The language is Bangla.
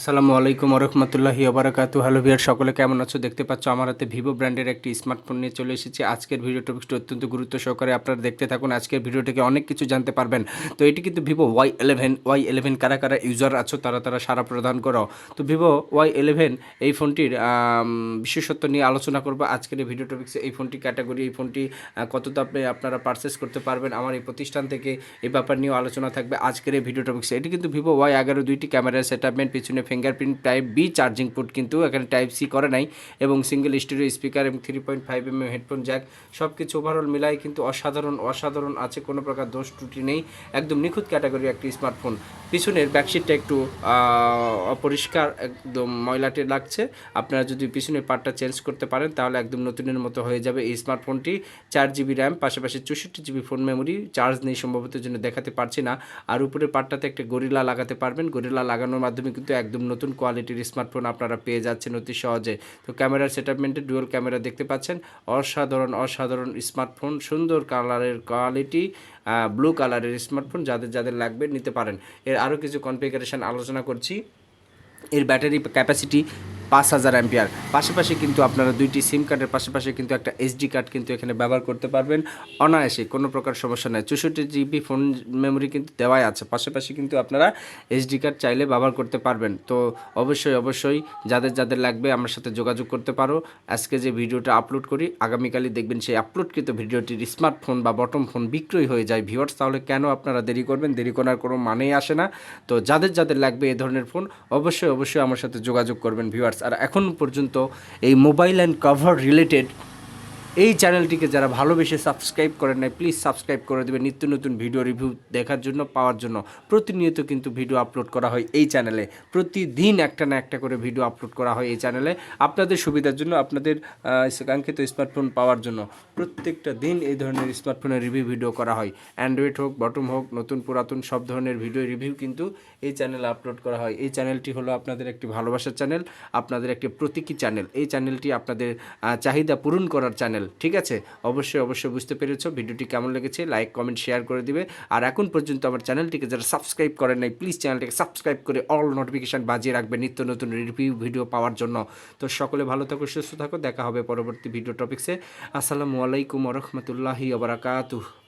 আসসালামু আলাইকুম রহমতুল্লাহি ওবারাকাতু। হ্যালো ভিউয়ার, সকলে কেমন আছো? দেখতে পাচ্ছ আমার হাতে ভিভো ব্র্যান্ডের একটি স্মার্টফোন নিয়ে চলে এসেছি। আজকের ভিডিও টপিকটি অত্যন্ত গুরুত্ব সহকারে আপনারা দেখতে থাকুন। আজকের ভিডিও থেকে অনেক কিছু জানতে পারবেন। তো এটি কিন্তু ভিভো ওয়াই ইলেভেন কারা কারা ইউজার আছো তারা সারা প্রদান করো। তো ভিভো ওয়াই ইলেভেন এই ফোনটির বিশেষত্ব নিয়ে আলোচনা করবো আজকের এই ভিডিও টপিক্সে। এই ফোনটি ক্যাটাগরি, এই ফোনটি কত দামে আপনারা পারচেস করতে পারবেন আমার এই প্রতিষ্ঠান থেকে, এই ব্যাপার নিয়েও আলোচনা থাকবে আজকের এই ভিডিও টপিক্সে। এটি কিন্তু ভিভো ওয়াই 11 দুইটি ক্যামেরা সেটআপমেন্ট, পিছনে fingerprint type B charging port, কিন্তু এখানে টাইপ সি করে নাই, এবং সিঙ্গেল স্টিরিও স্পিকার এবং 3.5 mm হেডফোন জ্যাক, সব কিছু ওভারঅল মিলাই কিন্তু অসাধারণ আছে, কোনো প্রকার দোষ ত্রুটি নেই, একদম নিখুঁত ক্যাটাগরি একটি স্মার্টফোন। পিছনের ব্যাকশিটটা একটু অপরিষ্কার, একদম ময়লাটে লাগছে। আপনারা যদি পিছনের পার্টটা চেঞ্জ করতে পারেন তাহলে একদম নতুনের মতো হয়ে যাবে এই স্মার্টফোনটি। 4 GB র্যাম, পাশাপাশি 64 GB ফোন মেমোরি, চার্জ নেই সম্ভবত, জন্য দেখাতে পারছি না। আর উপরের পার্টটাতে একটা গরিলা লাগাতে পারবেন, গরিলা লাগানোর মাধ্যমে কিন্তু একদম নতুন কোয়ালিটির স্মার্টফোন আপনারা পেয়ে যাচ্ছেন অতি সহজে। তো ক্যামেরার সেটআপমেন্টে ডুয়াল ক্যামেরা দেখতে পাচ্ছেন, অসাধারণ স্মার্টফোন, সুন্দর কালারের কোয়ালিটি, ব্লু কালারের স্মার্টফোন, যাদের লাগবে নিতে পারেন। এর আরও কিছু কনফিগারেশন আলোচনা করছি। এর ব্যাটারি ক্যাপাসিটি 5000 অ্যাম্পিয়ার। পাশাপাশি কিন্তু আপনারা দুইটি সিম কার্ডের পাশাপাশি কিন্তু একটা এসডি কার্ড কিন্তু এখানে ব্যবহার করতে পারবেন অনায়াসে, কোনো প্রকার সমস্যা নেই। 64 GB ফোন মেমোরি কিন্তু দেওয়াই আছে, পাশাপাশি কিন্তু আপনারা এসডি কার্ড চাইলে ব্যবহার করতে পারবেন। তো অবশ্যই যাদের লাগবে আমার সাথে যোগাযোগ করতে পারো। আজকে যে ভিডিওটা আপলোড করি, আগামীকালই দেখবেন সেই আপলোডকৃত ভিডিওটির স্মার্টফোন বা বটম ফোন বিক্রয় হয়ে যায় ভিউয়ার্স। তাহলে কেন আপনারা দেরি করবেন? দেরি করার কোনো মানেই আসে না। তো যাদের লাগবে এ ধরনের ফোন অবশ্যই আমার সাথে যোগাযোগ করবেন ভিউয়ার্স। আর এখন পর্যন্ত এই মোবাইল অ্যান্ড কভার রিলেটেড এই চ্যানেলটিকে যারা ভালোবেসে সাবস্ক্রাইব করেন নাই, প্লিজ সাবস্ক্রাইব করে দেবেন নিত্য নতুন ভিডিও রিভিউ দেখার জন্য, পাওয়ার জন্য। প্রতিনিয়ত কিন্তু ভিডিও আপলোড করা হয় এই চ্যানেলে, প্রতিদিন একটা না একটা করে ভিডিও আপলোড করা হয় এই চ্যানেলে, আপনাদের সুবিধার জন্য, আপনাদের কাঙ্ক্ষিত স্মার্টফোন পাওয়ার জন্য। প্রত্যেকটা দিন এই ধরনের স্মার্টফোনের রিভিউ ভিডিও করা হয়, অ্যান্ড্রয়েড হোক, বটম হোক, নতুন পুরাতন সব ধরনের ভিডিও রিভিউ কিন্তু এই চ্যানেলে আপলোড করা হয়। এই চ্যানেলটি হলো আপনাদের একটি ভালোবাসার চ্যানেল, আপনাদের একটি প্রতীকী চ্যানেল। এই চ্যানেলটি আপনাদের চাহিদা পূরণ করার চ্যানেল, ঠিক আছে? অবশ্যই বুঝতে পেরেছো। ভিডিওটি কেমন লেগেছে লাইক কমেন্ট শেয়ার করে দিবে। আর এখন পর্যন্ত আমার চ্যানেলটিকে যারা সাবস্ক্রাইব করেন নাই, প্লিজ চ্যানেলটিকে সাবস্ক্রাইব করে অল নোটিফিকেশান বাজিয়ে রাখবে নিত্য নতুন রিভিউ ভিডিও পাওয়ার জন্য। তো সকলে ভালো থাকো, সুস্থ থাকো, দেখা হবে পরবর্তী ভিডিও টপিক্সে। আসসালামু আলাইকুম রহমতুল্লাহি ওয়া বারাকাতুহু।